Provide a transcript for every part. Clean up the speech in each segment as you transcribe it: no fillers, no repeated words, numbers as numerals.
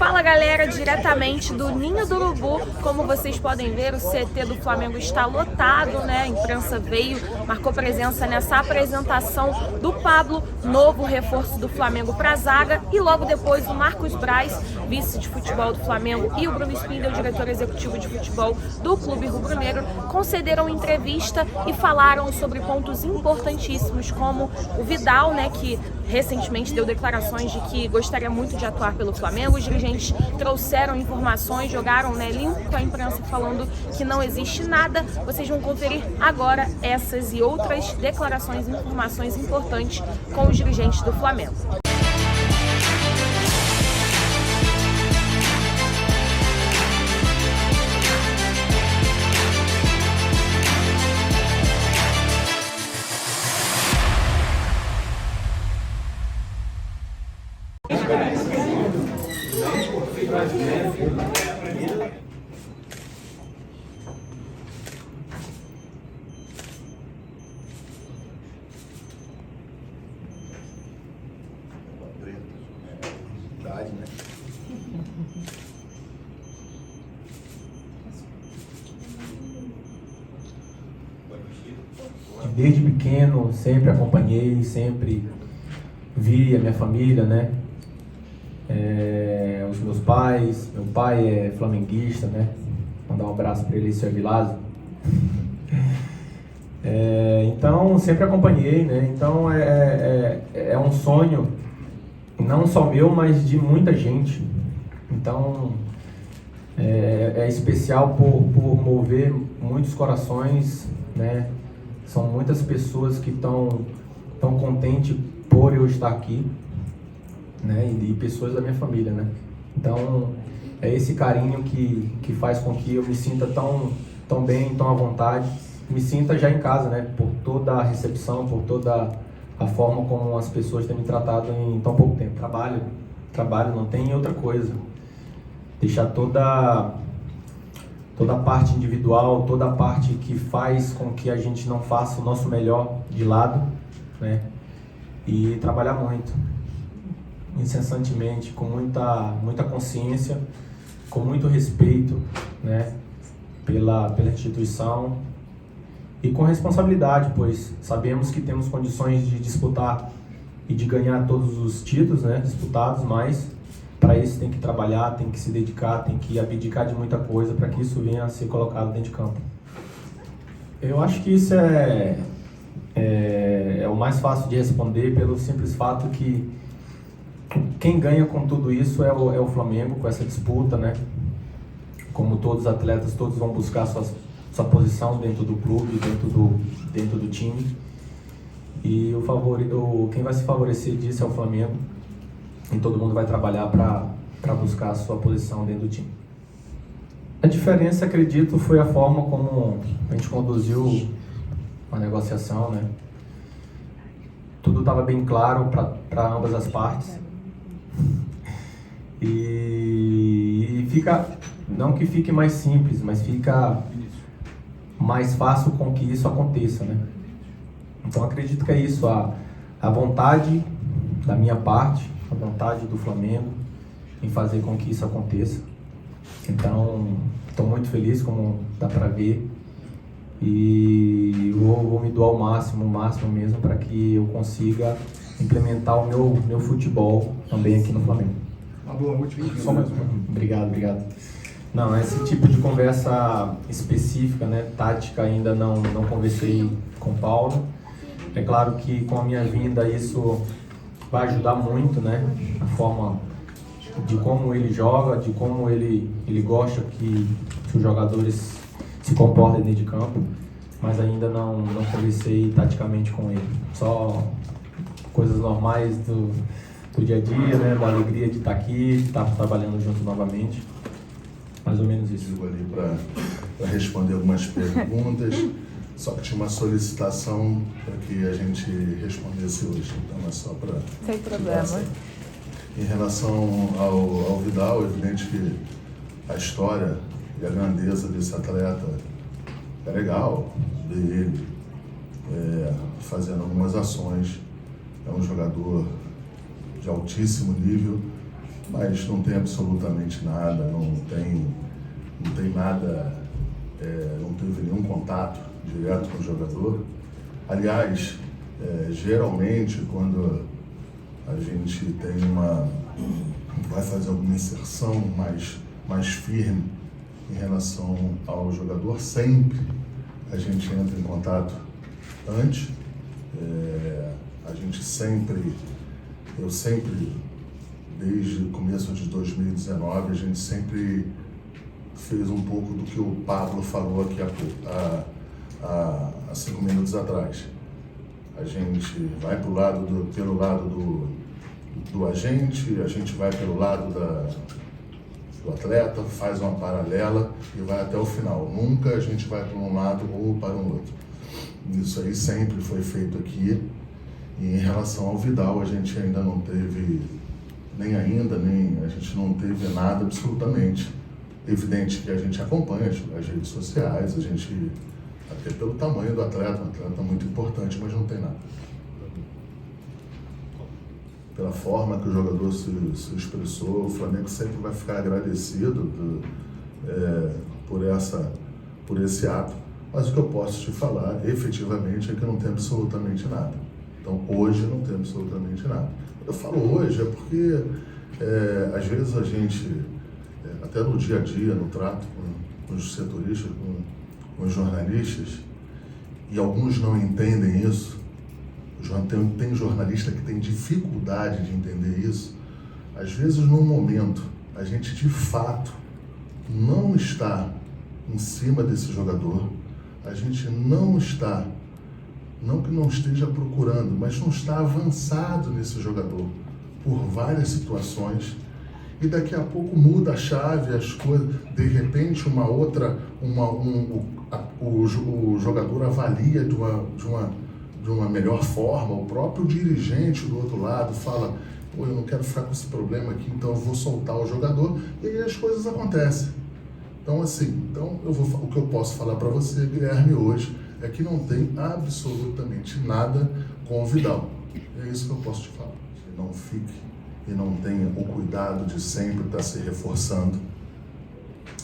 Fala galera, diretamente do Ninho do Urubu. Como vocês podem ver, o CT do Flamengo está lotado, né? A imprensa veio, marcou presença nessa apresentação do Pablo, novo reforço do Flamengo para a zaga, e logo depois o Marcos Braz, vice de futebol do Flamengo, e o Bruno Spindel, diretor executivo de futebol do Clube Rubro-Negro, concederam entrevista e falaram sobre pontos importantíssimos, como o Vidal, né, que recentemente deu declarações de que gostaria muito de atuar pelo Flamengo. Os dirigentes trouxeram informações, jogaram, né, limpo com a imprensa, falando que não existe nada. Vocês vão conferir agora essas e outras declarações e informações importantes com os dirigentes do Flamengo. Né? Desde pequeno, sempre acompanhei, sempre vi a minha família, né? Os meus pais, meu pai é flamenguista, né? Mandar um abraço para ele, Sr. Vilazo. Então, sempre acompanhei, né? Então, é um sonho, não só meu, mas de muita gente. Então, é especial por mover muitos corações, né? São muitas pessoas que estão contentes por eu estar aqui, né? E pessoas da minha família, né? Então, é esse carinho que faz com que eu me sinta tão bem, tão à vontade, me sinta já em casa, né? Por toda a recepção, por toda a forma como as pessoas têm me tratado em tão pouco tempo. Trabalho, não tem outra coisa. Deixar toda a parte individual, toda a parte que faz com que a gente não faça o nosso melhor de lado, né? E trabalhar muito, incessantemente, com muita consciência, com muito respeito, né? Pela instituição. E com responsabilidade, pois sabemos que temos condições de disputar e de ganhar todos os títulos, né, disputados, mas para isso tem que trabalhar, tem que se dedicar, tem que abdicar de muita coisa para que isso venha a ser colocado dentro de campo. Eu acho que isso é o mais fácil de responder pelo simples fato que quem ganha com tudo isso é o Flamengo, com essa disputa, né? Como todos os atletas, todos vão buscar sua posição dentro do clube, dentro do time. E quem vai se favorecer disso é o Flamengo. E todo mundo vai trabalhar para buscar a sua posição dentro do time. A diferença, acredito, foi a forma como a gente conduziu a negociação, né? Tudo estava bem claro para ambas as partes. E fica, não que fique mais simples, mas fica mais fácil com que isso aconteça, né? Então acredito que é isso, a vontade da minha parte, a vontade do Flamengo em fazer com que isso aconteça. Então estou muito feliz, como dá para ver, e vou me doar o máximo mesmo, para que eu consiga implementar o meu futebol também aqui no Flamengo. Uma boa última. Só mais uma. Obrigado. Não, esse tipo de conversa específica, né, tática, ainda não conversei com o Paulo. É claro que com a minha vinda isso vai ajudar muito, né, a forma de como ele joga, de como ele gosta que os jogadores se comportem dentro de campo, mas ainda não conversei taticamente com ele. Só coisas normais do dia a dia, né, da alegria de estar aqui, de estar trabalhando junto novamente. Mais ou menos isso. Eu ali para responder algumas perguntas, só que tinha uma solicitação para que a gente respondesse hoje, então é só para... Sem problema. Em relação ao Vidal, é evidente que a história e a grandeza desse atleta é legal, ver ele fazendo algumas ações. É um jogador de altíssimo nível, mas não tem absolutamente nada, não tem nada, não teve nenhum contato direto com o jogador. Aliás, geralmente quando a gente vai fazer alguma inserção mais firme em relação ao jogador, sempre a gente entra em contato antes. Eu sempre, desde o começo de 2019, a gente sempre fez um pouco do que o Pablo falou aqui há 5 minutos atrás. A gente vai pelo lado do agente, a gente vai pelo lado do atleta, faz uma paralela e vai até o final. Nunca a gente vai para um lado ou para um outro. Isso aí sempre foi feito aqui. E em relação ao Vidal, a gente ainda não teve, nem a gente não teve nada absolutamente. Evidente que a gente acompanha as redes sociais, a gente, até pelo tamanho do atleta, um atleta muito importante, mas não tem nada. Pela forma que o jogador se expressou, o Flamengo sempre vai ficar agradecido por esse ato. Mas o que eu posso te falar, efetivamente, é que não tem absolutamente nada. Então, hoje não tem absolutamente nada. Eu falo hoje porque, às vezes, a gente, até no dia a dia, no trato com os setoristas, com os jornalistas, e alguns não entendem isso. Tem jornalista que tem dificuldade de entender isso. Às vezes, no momento, a gente de fato não está em cima desse jogador, a gente não está, não que não esteja procurando, mas não está avançado nesse jogador por várias situações, e daqui a pouco muda a chave, as coisas, de repente o jogador avalia de uma melhor forma, o próprio dirigente do outro lado fala, pô, eu não quero ficar com esse problema aqui, então eu vou soltar o jogador, e aí as coisas acontecem. Então, assim, o que eu posso falar para você, Guilherme, hoje, é que não tem absolutamente nada com o Vidal. É isso que eu posso te falar. Não fique e não tenha o cuidado de sempre estar se reforçando.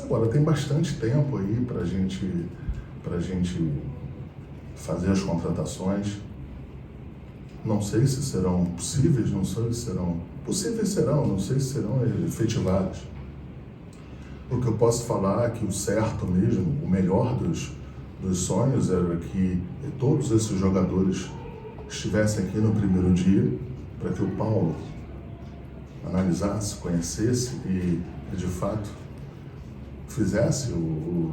Agora, tem bastante tempo aí para a gente fazer as contratações. Não sei se serão possíveis, não sei se serão... Possíveis serão, não sei se serão efetivadas. O que eu posso falar é que o certo mesmo, o melhor dos sonhos era que todos esses jogadores estivessem aqui no primeiro dia, para que o Paulo analisasse, conhecesse e de fato fizesse o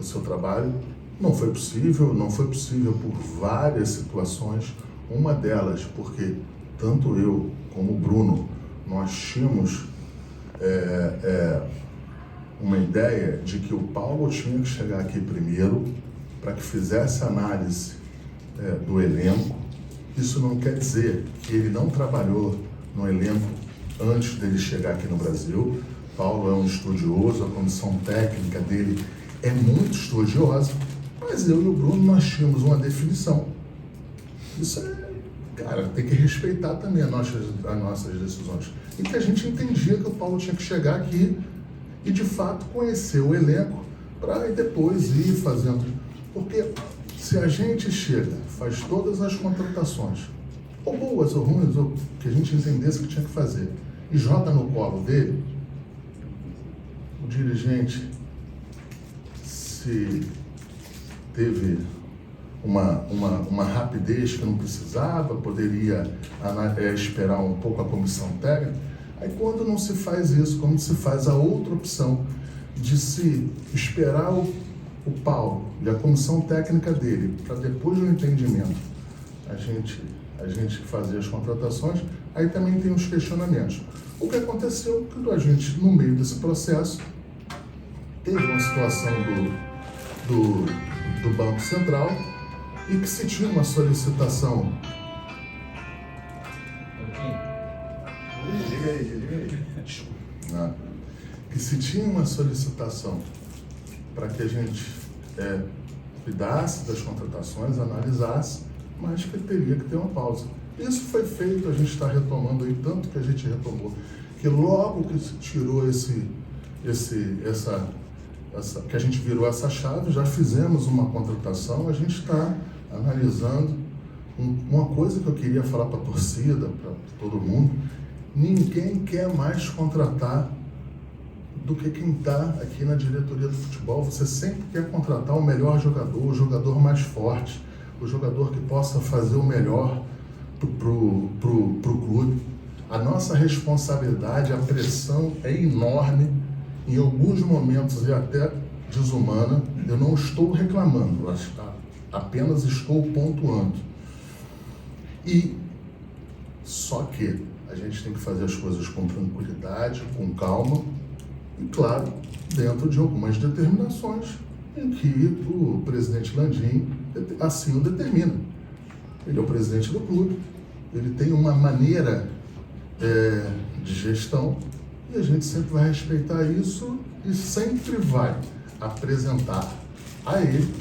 seu trabalho. Não foi possível por várias situações. Uma delas porque tanto eu como o Bruno, nós tínhamos uma ideia de que o Paulo tinha que chegar aqui primeiro para que fizesse análise do elenco. Isso não quer dizer que ele não trabalhou no elenco antes dele chegar aqui no Brasil. Paulo é um estudioso, a comissão técnica dele é muito estudiosa, mas eu e o Bruno, nós tínhamos uma definição. Isso cara, tem que respeitar também as nossas decisões. E que a gente entendia que o Paulo tinha que chegar aqui e, de fato, conhecer o elenco para depois ir fazendo. Porque se a gente chega, faz todas as contratações, ou boas ou ruins, ou que a gente entendesse que tinha que fazer, e joga no colo dele, o dirigente, se teve uma rapidez que não precisava, poderia esperar um pouco a comissão técnica. Aí quando não se faz isso, quando se faz a outra opção de se esperar o Paulo e a comissão técnica dele, para depois do entendimento a gente fazer as contratações, aí também tem os questionamentos. O que aconteceu que a gente, no meio desse processo, teve uma situação do Banco Central e que se tinha uma solicitação. Que se tinha uma solicitação para que a gente cuidasse das contratações, analisasse, mas que teria que ter uma pausa. Isso foi feito, a gente está retomando aí, tanto que a gente retomou, porque logo que se tirou que a gente virou essa chave, já fizemos uma contratação, a gente está analisando uma coisa que eu queria falar para a torcida, para todo mundo: ninguém quer mais contratar do que quem está aqui na diretoria do futebol. Você sempre quer contratar o melhor jogador, o jogador mais forte, o jogador que possa fazer o melhor pro clube. A nossa responsabilidade, a pressão é enorme, em alguns momentos é até desumana. Eu não estou reclamando, apenas estou pontuando. E só que a gente tem que fazer as coisas com tranquilidade, com calma e, claro, dentro de algumas determinações em que o presidente Landim assim o determina. Ele é o presidente do clube, ele tem uma maneira de gestão e a gente sempre vai respeitar isso e sempre vai apresentar a ele,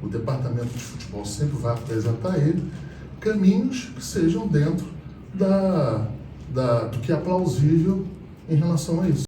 o departamento de futebol sempre vai apresentar a ele caminhos que sejam dentro do que é plausível em relação a isso.